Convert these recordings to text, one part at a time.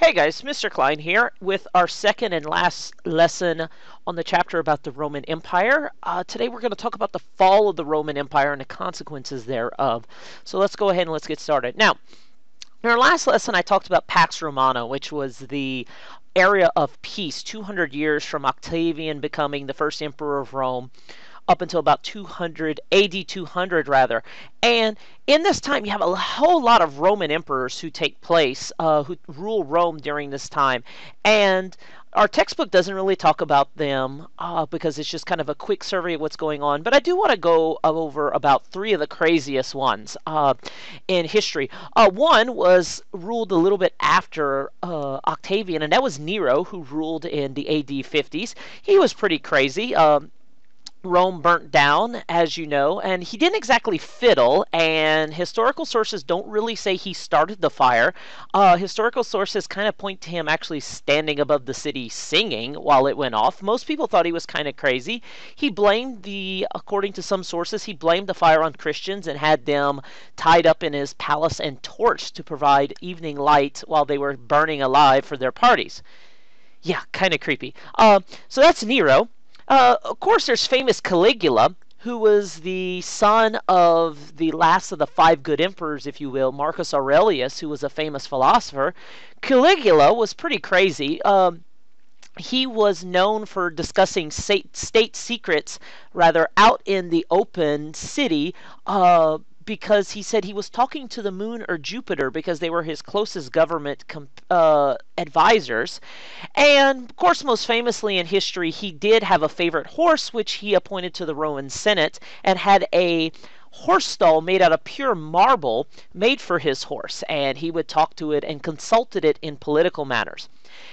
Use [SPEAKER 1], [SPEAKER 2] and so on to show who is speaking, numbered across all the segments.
[SPEAKER 1] Hey guys, Mr. Klein here with our second and last lesson on the chapter about the Roman Empire. Today we're going to talk about the fall of the Roman Empire and the consequences thereof. So let's go ahead and let's get started. Now, in our last lesson I talked about Pax Romana, which was the area of peace 200 years from Octavian becoming the first emperor of Rome up until about 200 AD 200 rather. And in this time you have a whole lot of Roman emperors who take place, who rule Rome during this time. And our textbook doesn't really talk about them because it's just kind of a quick survey of what's going on. But I do want to go over about three of the craziest ones in history. One was ruled a little bit after Octavian, and that was Nero, who ruled in the AD 50s. He was pretty crazy. Rome burnt down, as you know, and he didn't exactly fiddle, and historical sources don't really say he started the fire. Historical sources kind of point to him actually standing above the city singing while it went off. Most people thought he was kind of crazy. He blamed according to some sources, he blamed the fire on Christians and had them tied up in his palace and torched to provide evening light while they were burning alive for their parties. Yeah, kind of creepy. So that's Nero. Of course, there's famous Caligula, who was the son of the last of the five good emperors, if you will, Marcus Aurelius, who was a famous philosopher. Caligula was pretty crazy. He was known for discussing state secrets, rather, out in the open city, because he said he was talking to the moon or Jupiter because they were his closest government advisors. And, of course, most famously in history, he did have a favorite horse, which he appointed to the Roman Senate, and had a horse stall made out of pure marble made for his horse. And he would talk to it and consulted it in political matters.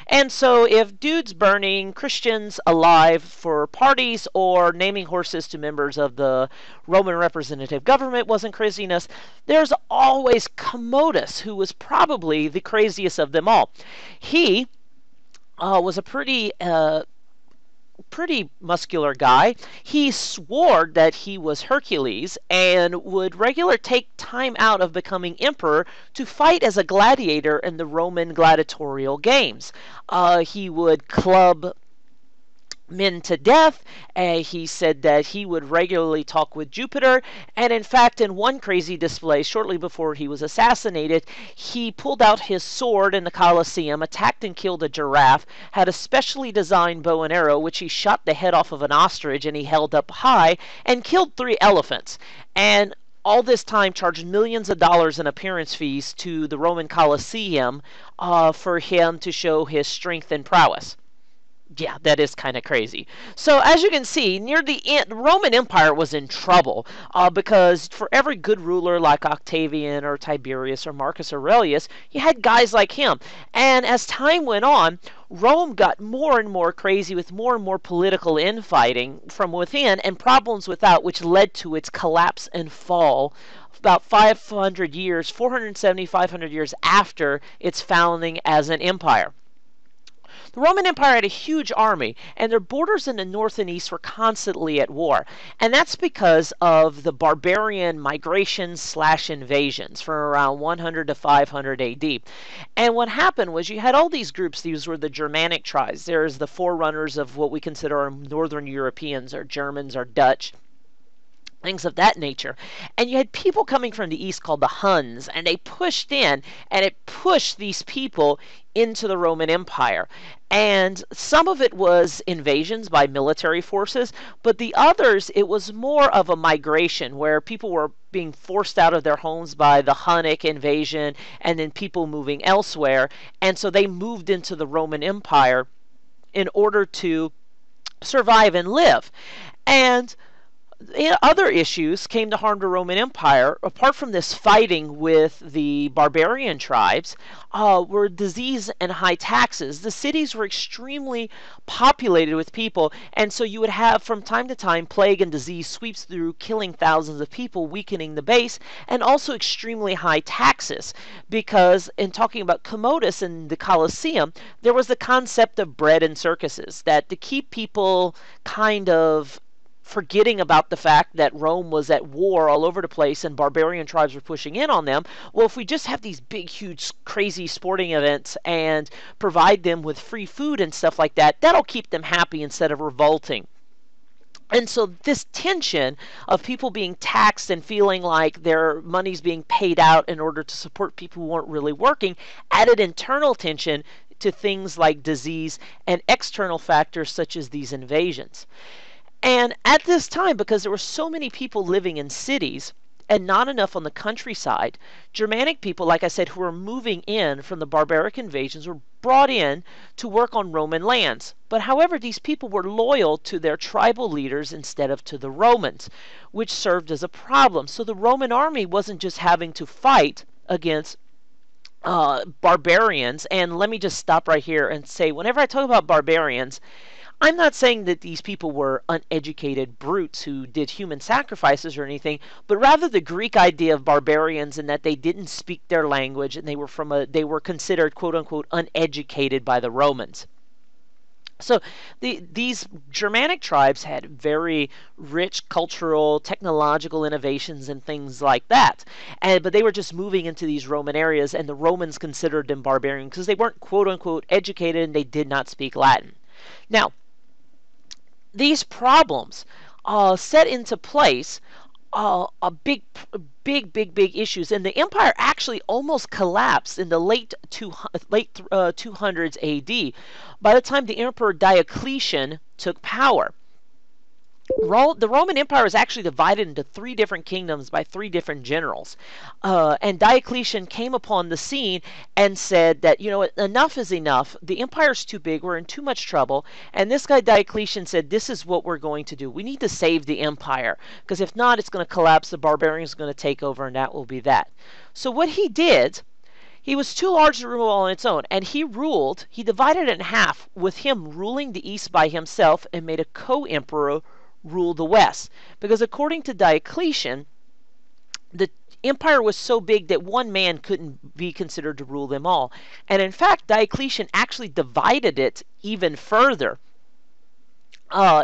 [SPEAKER 1] And so if dudes burning Christians alive for parties or naming horses to members of the Roman representative government wasn't craziness, there's always Commodus, who was probably the craziest of them all. He was a pretty muscular guy. He swore that he was Hercules and would regularly take time out of becoming emperor to fight as a gladiator in the Roman gladiatorial games. He would club men to death. He said that he would regularly talk with Jupiter, and in fact, in one crazy display shortly before he was assassinated, he pulled out his sword in the Colosseum, attacked and killed a giraffe, had a specially designed bow and arrow which he shot the head off of an ostrich and he held up high, and killed 3 elephants. And all this time charged millions of dollars in appearance fees to the Roman Colosseum for him to show his strength and prowess. Yeah, that is kind of crazy. So as you can see, near the end, the Roman Empire was in trouble because for every good ruler like Octavian or Tiberius or Marcus Aurelius, you had guys like him. And as time went on, Rome got more and more crazy with more and more political infighting from within and problems without, which led to its collapse and fall about 500 years, 470, 500 years after its founding as an empire. The Roman Empire had a huge army, and their borders in the north and east were constantly at war. And that's because of the barbarian migrations / invasions from around 100 to 500 AD. And what happened was you had all these groups. These were the Germanic tribes. There's the forerunners of what we consider our Northern Europeans, or Germans, or Dutch, things of that nature. And you had people coming from the east called the Huns, and they pushed in, and it pushed these people into the Roman Empire. And some of it was invasions by military forces, but the others, it was more of a migration where people were being forced out of their homes by the Hunnic invasion and then people moving elsewhere. And so they moved into the Roman Empire in order to survive and live. And other issues came to harm the Roman Empire, apart from this fighting with the barbarian tribes, were disease and high taxes. The cities were extremely populated with people, and so you would have from time to time plague and disease sweeps through, killing thousands of people, weakening the base, and also extremely high taxes. Because in talking about Commodus and the Colosseum, there was the concept of bread and circuses, that to keep people kind of forgetting about the fact that Rome was at war all over the place and barbarian tribes were pushing in on them. Well, if we just have these big, huge, crazy sporting events and provide them with free food and stuff like that, that'll keep them happy instead of revolting. And so this tension of people being taxed and feeling like their money's being paid out in order to support people who weren't really working added internal tension to things like disease and external factors such as these invasions. And at this time, because there were so many people living in cities and not enough on the countryside, Germanic people, like I said, who were moving in from the barbaric invasions were brought in to work on Roman lands. But however, these people were loyal to their tribal leaders instead of to the Romans, which served as a problem. So the Roman army wasn't just having to fight against barbarians. And let me just stop right here and say, whenever I talk about barbarians, I'm not saying that these people were uneducated brutes who did human sacrifices or anything, but rather the Greek idea of barbarians in that they didn't speak their language and they were considered quote unquote uneducated by the Romans. So these Germanic tribes had very rich cultural, technological innovations and things like that. But they were just moving into these Roman areas, and the Romans considered them barbarian because they weren't quote unquote educated and they did not speak Latin. Now, these problems set into place a big issues, and the empire actually almost collapsed in the late 200s AD. By the time the emperor Diocletian took power, the Roman Empire was actually divided into three different kingdoms by three different generals. And Diocletian came upon the scene and said that, enough is enough. The empire's too big. We're in too much trouble. And this guy Diocletian said, this is what we're going to do. We need to save the empire, because if not, it's going to collapse. The barbarians are going to take over, and that will be that. So what he did, he was too large to rule on its own, and he divided it in half, with him ruling the east by himself, and made a co-emperor rule the west. Because according to Diocletian, the empire was so big that one man couldn't be considered to rule them all. And in fact, Diocletian actually divided it even further.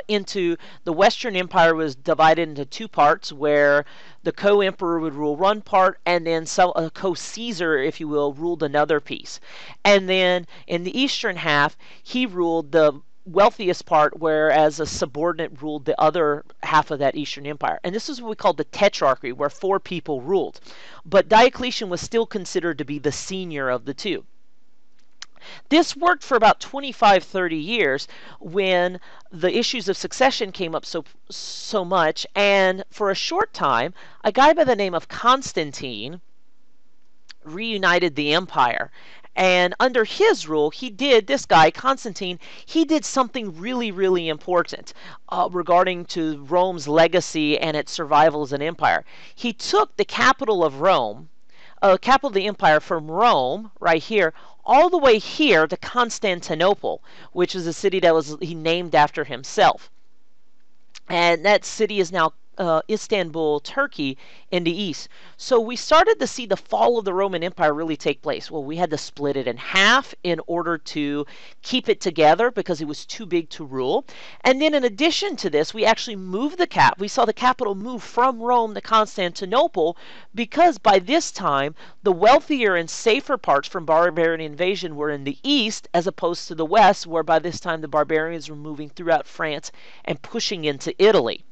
[SPEAKER 1] Into the Western Empire was divided into two parts, where the co-emperor would rule one part, and then a co-Caesar, if you will, ruled another piece. And then in the eastern half, he ruled the wealthiest part, whereas a subordinate ruled the other half of that Eastern Empire. And this is what we call the Tetrarchy, where four people ruled. But Diocletian was still considered to be the senior of the two. This worked for about 25-30 years, when the issues of succession came up so much, and for a short time, a guy by the name of Constantine reunited the empire. And under his rule, this guy, Constantine, he did something really important regarding to Rome's legacy and its survival as an empire. He took the capital of Rome, capital of the empire, from Rome, right here, all the way here to Constantinople, which is a city that he named after himself. And that city is now Istanbul, Turkey, in the east. So we started to see the fall of the Roman Empire really take place. Well, we had to split it in half in order to keep it together, because it was too big to rule. And then in addition to this, we actually moved we saw the capital move from Rome to Constantinople, because by this time, the wealthier and safer parts from barbarian invasion were in the east, as opposed to the west, where by this time the barbarians were moving throughout France and pushing into Italy.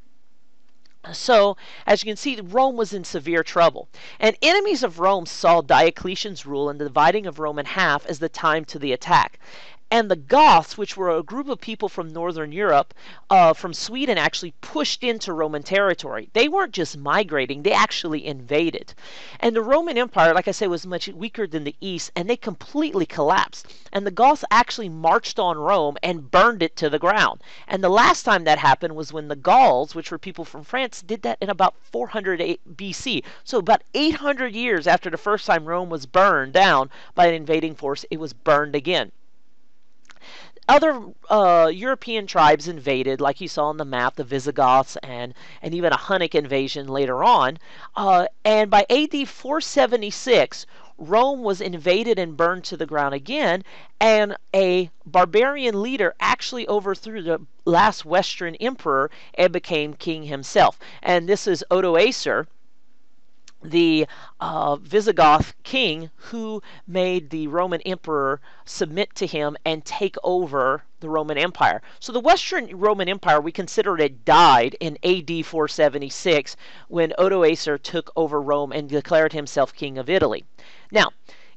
[SPEAKER 1] So, as you can see, Rome was in severe trouble. And enemies of Rome saw Diocletian's rule and the dividing of Rome in half as the time to the attack. And the Goths, which were a group of people from northern Europe, from Sweden, actually pushed into Roman territory. They weren't just migrating, they actually invaded. And the Roman Empire, like I said, was much weaker than the East, and they completely collapsed. And the Goths actually marched on Rome and burned it to the ground. And the last time that happened was when the Gauls, which were people from France, did that in about 400 BC. So about 800 years after the first time Rome was burned down by an invading force, it was burned again. Other European tribes invaded, like you saw on the map, the Visigoths, and even a Hunnic invasion later on. And by AD 476, Rome was invaded and burned to the ground again, and a barbarian leader actually overthrew the last Western emperor and became king himself. And this is Odoacer, the Visigoth king, who made the Roman emperor submit to him and take over the Roman Empire. So the Western Roman Empire, we consider it died in AD 476 when Odoacer took over Rome and declared himself king of Italy. Now,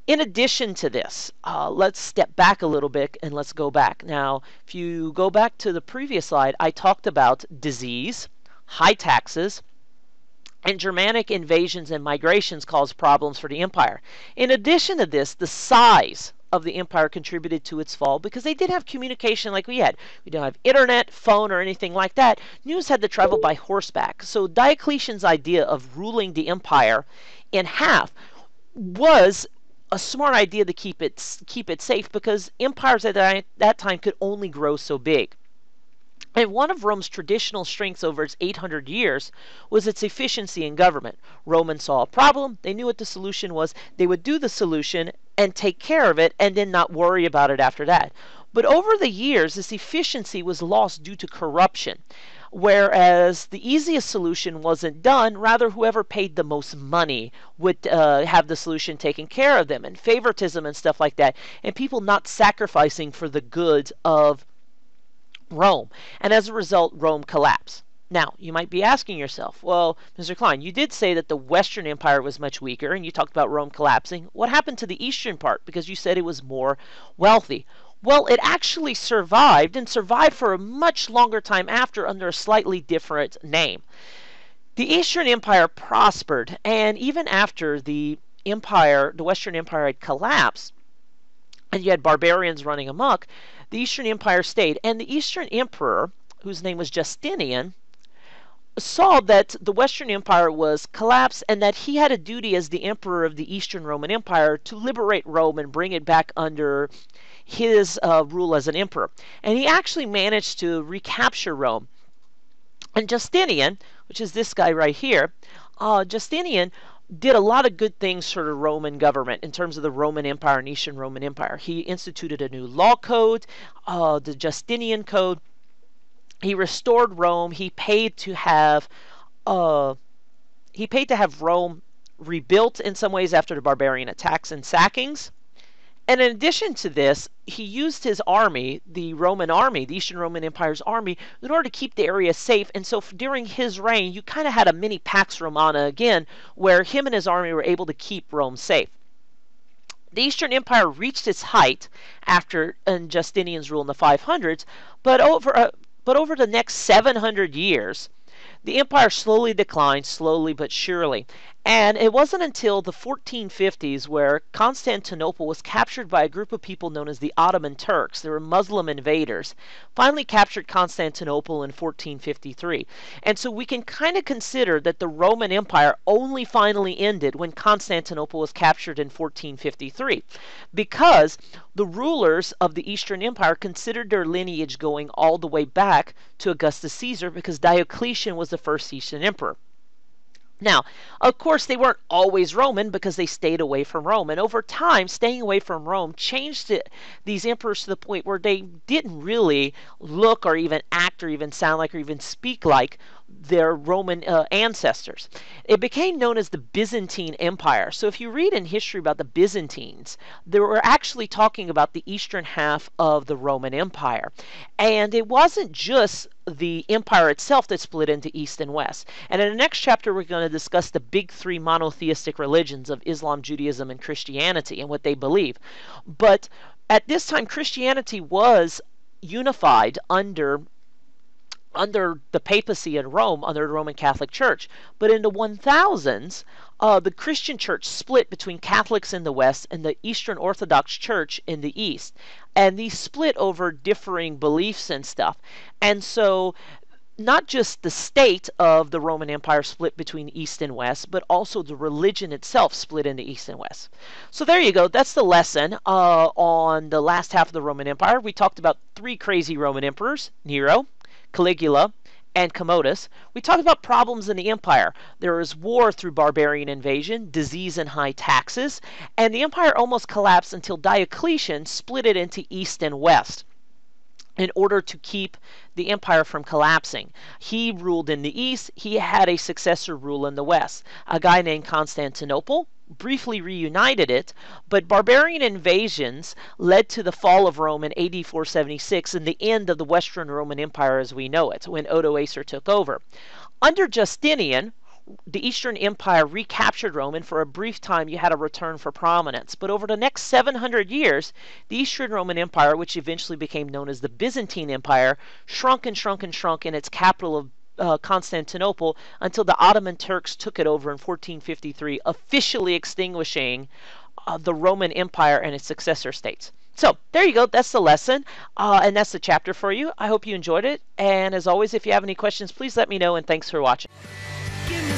[SPEAKER 1] in addition to this, let's step back a little bit and let's go back. Now, if you go back to the previous slide, I talked about disease, high taxes, and Germanic invasions and migrations caused problems for the empire. In addition to this, the size of the empire contributed to its fall because they didn't have communication like we had. We don't have internet, phone, or anything like that. News had to travel by horseback. So Diocletian's idea of ruling the empire in half was a smart idea to keep it safe because empires at that time could only grow so big. And one of Rome's traditional strengths over its 800 years was its efficiency in government. Romans saw a problem, they knew what the solution was, they would do the solution and take care of it and then not worry about it after that. But over the years, this efficiency was lost due to corruption. Whereas the easiest solution wasn't done, rather whoever paid the most money would have the solution taken care of them, and favoritism and stuff like that, and people not sacrificing for the good of Rome. And as a result, Rome collapsed. Now, you might be asking yourself, well, Mr. Klein, you did say that the Western Empire was much weaker, and you talked about Rome collapsing. What happened to the Eastern part? Because you said it was more wealthy. Well, it actually survived, and survived for a much longer time after under a slightly different name. The Eastern Empire prospered, and even after the Western Empire had collapsed, and you had barbarians running amok, the Eastern Empire stayed. And the Eastern Emperor, whose name was Justinian, saw that the Western Empire was collapsed and that he had a duty as the Emperor of the Eastern Roman Empire to liberate Rome and bring it back under his rule as an emperor. And he actually managed to recapture Rome. And Justinian, which is this guy right here, Justinian did a lot of good things for the Roman government in terms of the Roman Empire and Eastern Roman Empire. He instituted a new law code, the Justinian Code. He restored Rome. He paid to have Rome rebuilt in some ways after the barbarian attacks and sackings. And in addition to this, he used his army, the Roman army, the Eastern Roman Empire's army, in order to keep the area safe. And so during his reign, you kind of had a mini Pax Romana again, where him and his army were able to keep Rome safe. The Eastern Empire reached its height after Justinian's rule in the 500s, but over the next 700 years, the empire slowly declined, slowly but surely. And it wasn't until the 1450s where Constantinople was captured by a group of people known as the Ottoman Turks. They were Muslim invaders. Finally captured Constantinople in 1453. And so we can kind of consider that the Roman Empire only finally ended when Constantinople was captured in 1453. Because the rulers of the Eastern Empire considered their lineage going all the way back to Augustus Caesar, because Diocletian was the first Eastern emperor. Now, of course, they weren't always Roman because they stayed away from Rome. And over time, staying away from Rome changed these emperors to the point where they didn't really look or even act or even sound like or even speak like their Roman ancestors. It became known as the Byzantine Empire. So if you read in history about the Byzantines, they were actually talking about the eastern half of the Roman Empire. And it wasn't just the empire itself that split into East and West. And in the next chapter, we're going to discuss the big three monotheistic religions of Islam, Judaism, and Christianity and what they believe. But at this time, Christianity was unified under the papacy in Rome, under the Roman Catholic Church. But in the 1000s, the Christian church split between Catholics in the West and the Eastern Orthodox Church in the East. And these split over differing beliefs and stuff. And so not just the state of the Roman Empire split between East and West, but also the religion itself split into East and West. So there you go. That's the lesson on the last half of the Roman Empire. We talked about three crazy Roman emperors: Nero, Caligula, and Commodus. We talked about problems in the empire. There was war through barbarian invasion, disease, and high taxes, and the empire almost collapsed until Diocletian split it into east and west in order to keep the empire from collapsing. He ruled in the east. He had a successor rule in the west, a guy named Constantinople. Briefly reunited it, but barbarian invasions led to the fall of Rome in AD 476 and the end of the Western Roman Empire as we know it, when Odoacer took over. Under Justinian, the Eastern Empire recaptured Rome, and for a brief time you had a return for prominence. But over the next 700 years, the Eastern Roman Empire, which eventually became known as the Byzantine Empire, shrunk and shrunk and shrunk in its capital of Constantinople until the Ottoman Turks took it over in 1453, officially extinguishing the Roman Empire and its successor states. So there you go. That's the lesson, and that's the chapter for you. I hope you enjoyed it. And as always, if you have any questions, please let me know. And thanks for watching.
[SPEAKER 2] Give me